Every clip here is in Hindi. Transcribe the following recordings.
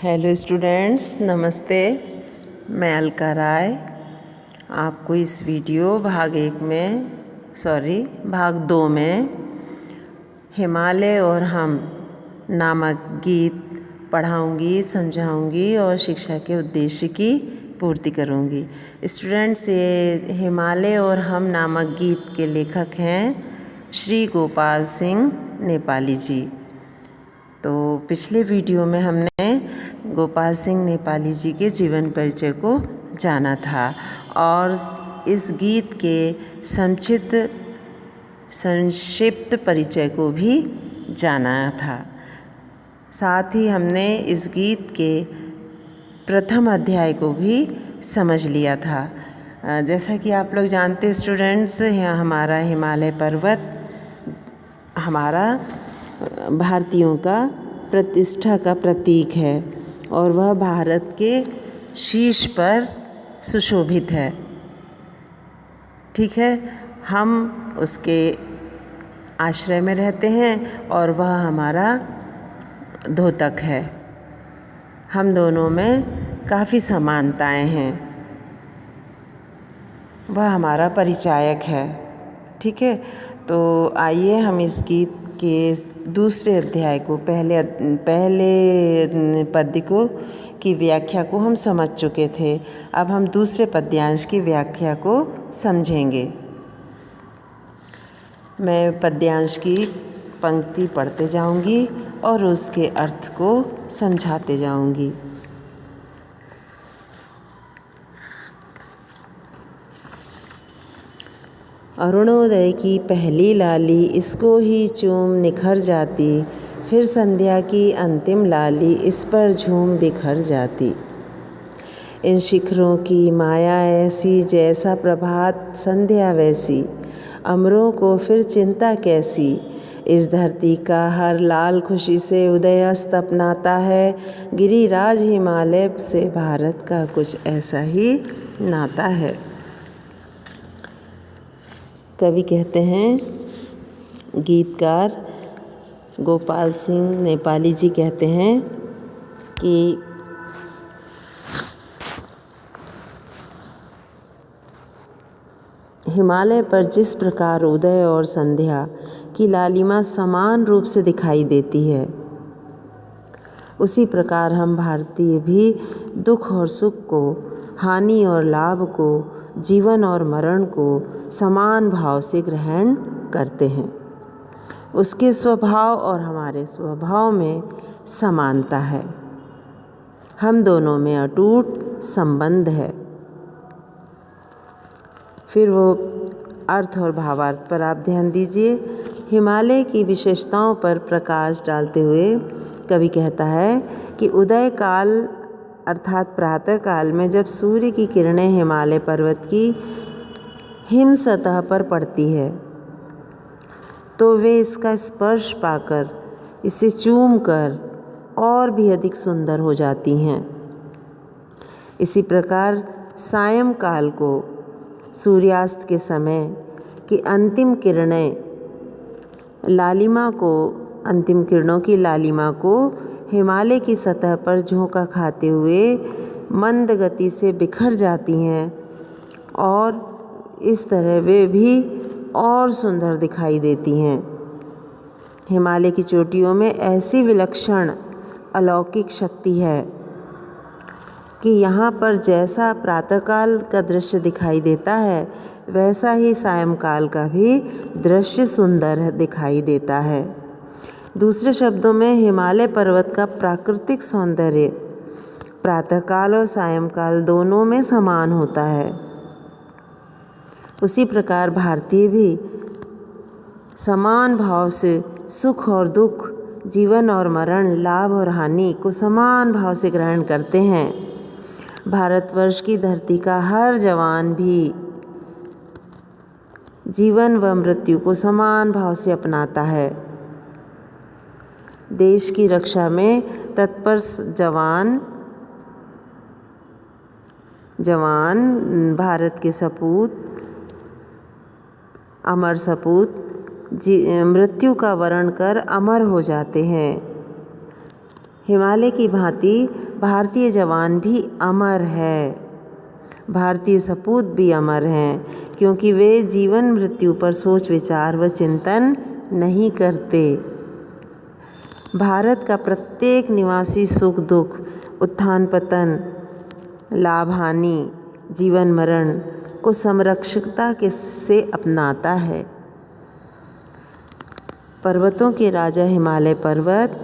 हेलो स्टूडेंट्स, नमस्ते। मैं अलका राय आपको इस वीडियो भाग 2 में हिमालय और हम नामक गीत पढ़ाऊंगी, समझाऊंगी और शिक्षा के उद्देश्य की पूर्ति करूंगी। स्टूडेंट्स, ये हिमालय और हम नामक गीत के लेखक हैं श्री गोपाल सिंह नेपाली जी। तो पिछले वीडियो में हमने गोपाल सिंह नेपाली जी के जीवन परिचय को जाना था और इस गीत के संक्षिप्त परिचय को भी जाना था। साथ ही हमने इस गीत के प्रथम अध्याय को भी समझ लिया था। जैसा कि आप लोग जानते स्टूडेंट्स, हमारा हिमालय पर्वत हमारा भारतीयों का प्रतिष्ठा का प्रतीक है और वह भारत के शीर्ष पर सुशोभित है। ठीक है, हम उसके आश्रय में रहते हैं और वह हमारा द्योतक है। हम दोनों में काफ़ी समानताएं हैं। वह हमारा परिचायक है। ठीक है, तो आइए हम इस गीत के दूसरे अध्याय को पहले पद्य की व्याख्या को हम समझ चुके थे। अब हम दूसरे पद्यांश की व्याख्या को समझेंगे। मैं पद्यांश की पंक्ति पढ़ते जाऊंगी और उसके अर्थ को समझाते जाऊंगी। अरुणोदय की पहली लाली इसको ही चूम निखर जाती, फिर संध्या की अंतिम लाली इस पर झूम बिखर जाती। इन शिखरों की माया ऐसी, जैसा प्रभात संध्या वैसी, अमरों को फिर चिंता कैसी। इस धरती का हर लाल खुशी से उदय अस्त अपनाता है, गिरिराज हिमालय से भारत का कुछ ऐसा ही नाता है। कवि कहते हैं, गीतकार गोपाल सिंह नेपाली जी कहते हैं कि हिमालय पर जिस प्रकार उदय और संध्या की लालिमा समान रूप से दिखाई देती है, उसी प्रकार हम भारतीय भी दुख और सुख को, हानि और लाभ को, जीवन और मरण को समान भाव से ग्रहण करते हैं। उसके स्वभाव और हमारे स्वभाव में समानता है। हम दोनों में अटूट संबंध है। फिर वो अर्थ और भावार्थ पर आप ध्यान दीजिए। हिमालय की विशेषताओं पर प्रकाश डालते हुए कवि कहता है कि उदय काल अर्थात प्रातः काल में जब सूर्य की किरणें हिमालय पर्वत की हिम सतह पर पड़ती है, तो वे इसका स्पर्श पाकर, इसे चूम कर और भी अधिक सुंदर हो जाती हैं। इसी प्रकार सायंकाल को सूर्यास्त के समय की अंतिम किरणों की लालिमा को हिमालय की सतह पर झोंका खाते हुए मंद गति से बिखर जाती हैं और इस तरह वे भी और सुंदर दिखाई देती हैं। हिमालय की चोटियों में ऐसी विलक्षण अलौकिक शक्ति है कि यहाँ पर जैसा प्रातःकाल का दृश्य दिखाई देता है, वैसा ही सायंकाल का भी दृश्य सुंदर दिखाई देता है। दूसरे शब्दों में हिमालय पर्वत का प्राकृतिक सौंदर्य प्रातःकाल और सायंकाल दोनों में समान होता है। उसी प्रकार भारतीय भी समान भाव से सुख और दुख, जीवन और मरण, लाभ और हानि को समान भाव से ग्रहण करते हैं। भारतवर्ष की धरती का हर जवान भी जीवन व मृत्यु को समान भाव से अपनाता है। देश की रक्षा में तत्पर जवान भारत के सपूत, अमर सपूत मृत्यु का वरण कर अमर हो जाते हैं। हिमालय की भांति भारतीय जवान भी अमर है, भारतीय सपूत भी अमर हैं, क्योंकि वे जीवन मृत्यु पर सोच विचार व चिंतन नहीं करते। भारत का प्रत्येक निवासी सुख दुख, उत्थान पतन, लाभ हानि, जीवन मरण को संरक्षकता के से अपनाता है। पर्वतों के राजा हिमालय पर्वत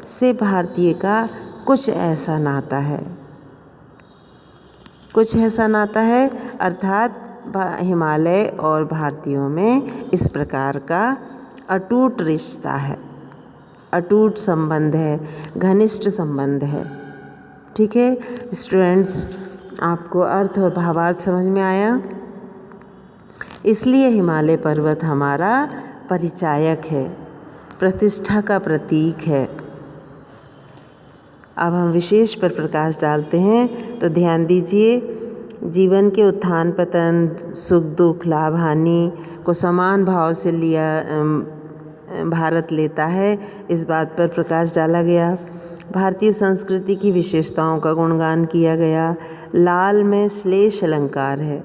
से भारतीय का कुछ ऐसा नाता है, कुछ ऐसा नाता है, अर्थात हिमालय और भारतीयों में इस प्रकार का अटूट रिश्ता है, अटूट संबंध है, घनिष्ठ संबंध है। ठीक है स्टूडेंट्स, आपको अर्थ और भावार्थ समझ में आया? इसलिए हिमालय पर्वत हमारा परिचायक है, प्रतिष्ठा का प्रतीक है। अब हम विशेष पर प्रकाश डालते हैं, तो ध्यान दीजिए। जीवन के उत्थान पतन, सुख दुख, लाभ हानि को समान भाव से भारत लेता है, इस बात पर प्रकाश डाला गया। भारतीय संस्कृति की विशेषताओं का गुणगान किया गया। लाल में श्लेष अलंकार है,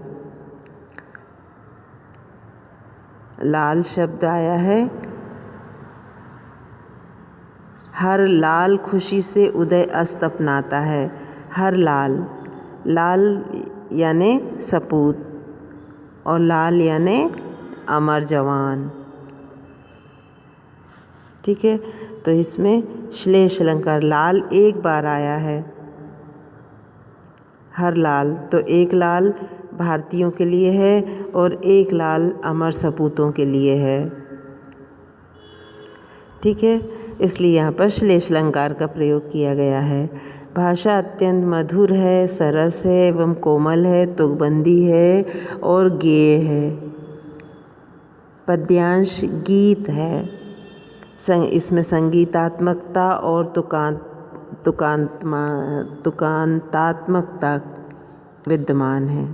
लाल शब्द आया है। हर लाल खुशी से उदय अस्त अपनाता है। हर लाल, लाल यानी सपूत और लाल यानी अमर जवान। ठीक है, तो इसमें श्लेष अलंकार लाल एक बार आया है। हर लाल, तो एक लाल भारतीयों के लिए है और एक लाल अमर सपूतों के लिए है। ठीक है, इसलिए यहाँ पर श्लेष अलंकार का प्रयोग किया गया है। भाषा अत्यंत मधुर है, सरस है एवं कोमल है, तुकबंदी है और गेय है। पद्यांश गीत है, इसमें संगीतात्मकता और तुकांतात्मकता विद्यमान है,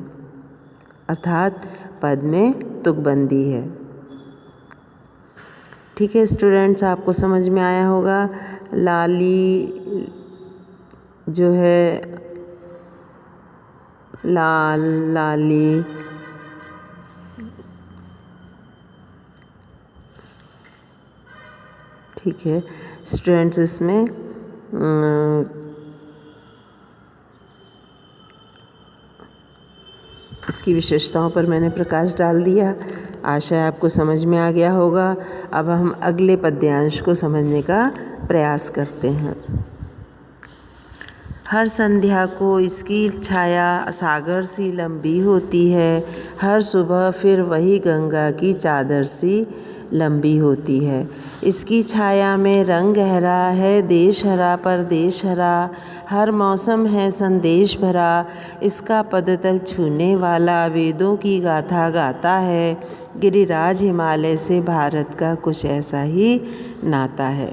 अर्थात पद में तुकबंदी है। ठीक है स्टूडेंट्स, आपको समझ में आया होगा। लाली जो है, लाल, लाली, ठीक है स्टूडेंट्स, इसमें इसकी विशेषताओं पर मैंने प्रकाश डाल दिया। आशा है आपको समझ में आ गया होगा। अब हम अगले पद्यांश को समझने का प्रयास करते हैं। हर संध्या को इसकी छाया सागर सी लंबी होती है, हर सुबह फिर वही गंगा की चादर सी लंबी होती है। इसकी छाया में रंग गहरा है, देश हरा परदेश हरा, हर मौसम है संदेश भरा। इसका पदतल छूने वाला वेदों की गाथा गाता है। गिरिराज हिमालय से भारत का कुछ ऐसा ही नाता है।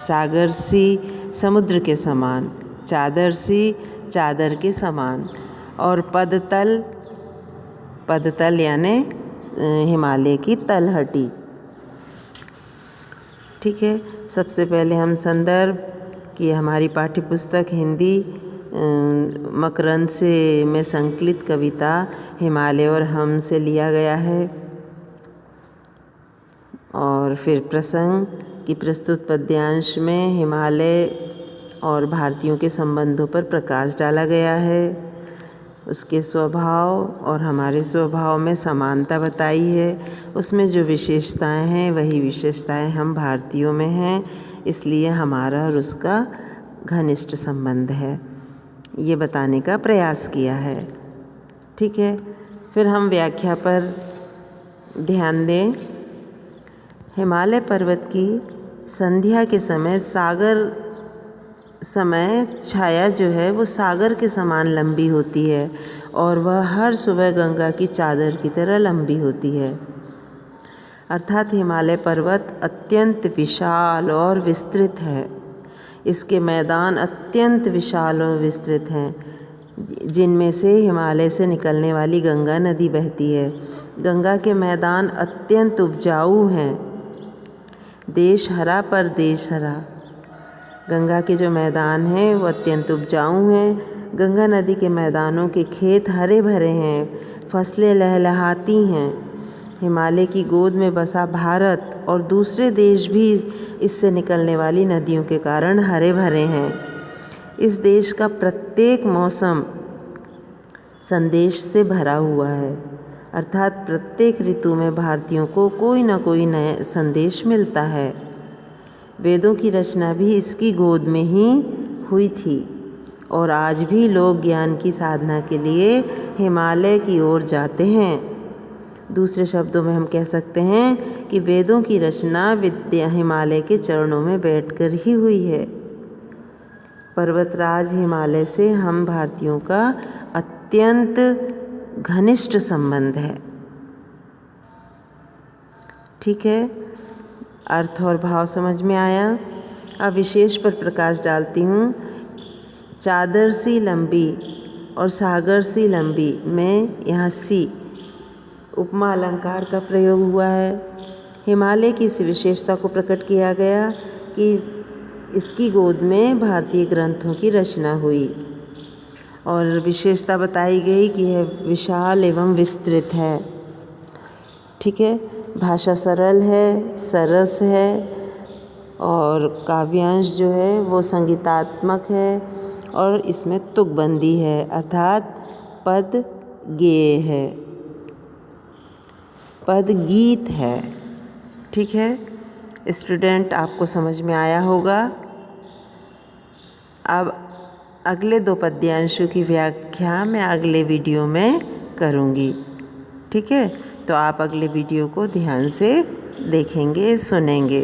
सागर सी समुद्र के समान, चादर सी चादर के समान, और पदतल, पदतल यानी हिमालय की तलहटी। ठीक है, सबसे पहले हम संदर्भ कि हमारी पाठ्यपुस्तक हिंदी मकरंद से में संकलित कविता हिमालय और हम से लिया गया है। और फिर प्रसंग कि प्रस्तुत पद्यांश में हिमालय और भारतीयों के संबंधों पर प्रकाश डाला गया है। उसके स्वभाव और हमारे स्वभाव में समानता बताई है। उसमें जो विशेषताएं हैं वही विशेषताएं हम भारतीयों में हैं, इसलिए हमारा और उसका घनिष्ठ संबंध है, ये बताने का प्रयास किया है। ठीक है, फिर हम व्याख्या पर ध्यान दें। हिमालय पर्वत की संध्या के समय छाया जो है वो सागर के समान लंबी होती है और वह हर सुबह गंगा की चादर की तरह लंबी होती है। अर्थात हिमालय पर्वत अत्यंत विशाल और विस्तृत है। इसके मैदान अत्यंत विशाल और विस्तृत हैं, जिनमें से हिमालय से निकलने वाली गंगा नदी बहती है। गंगा के मैदान अत्यंत उपजाऊ हैं। देश हरा पर देश हरा, गंगा के जो मैदान हैं वो अत्यंत उपजाऊ हैं। गंगा नदी के मैदानों के खेत हरे भरे हैं, फसलें लहलहाती हैं। हिमालय की गोद में बसा भारत और दूसरे देश भी इससे निकलने वाली नदियों के कारण हरे भरे हैं। इस देश का प्रत्येक मौसम संदेश से भरा हुआ है, अर्थात प्रत्येक ऋतु में भारतीयों को कोई न कोई नया संदेश मिलता है। वेदों की रचना भी इसकी गोद में ही हुई थी और आज भी लोग ज्ञान की साधना के लिए हिमालय की ओर जाते हैं। दूसरे शब्दों में हम कह सकते हैं कि वेदों की रचना विद्या हिमालय के चरणों में बैठकर ही हुई है। पर्वतराज हिमालय से हम भारतीयों का अत्यंत घनिष्ठ संबंध है। ठीक है, अर्थ और भाव समझ में आया। अब विशेष पर प्रकाश डालती हूँ। चादर सी लंबी और सागर सी लंबी में यहाँ सी उपमा अलंकार का प्रयोग हुआ है। हिमालय की इस विशेषता को प्रकट किया गया कि इसकी गोद में भारतीय ग्रंथों की रचना हुई और विशेषता बताई गई कि यह विशाल एवं विस्तृत है। ठीक है, भाषा सरल है, सरस है और काव्यांश जो है वो संगीतात्मक है और इसमें तुकबंदी है, अर्थात पद गेय है, पद गीत है। ठीक है स्टूडेंट, आपको समझ में आया होगा। अब अगले 2 पद्यांशों की व्याख्या मैं अगले वीडियो में करूँगी। ठीक है, तो आप अगले वीडियो को ध्यान से देखेंगे, सुनेंगे।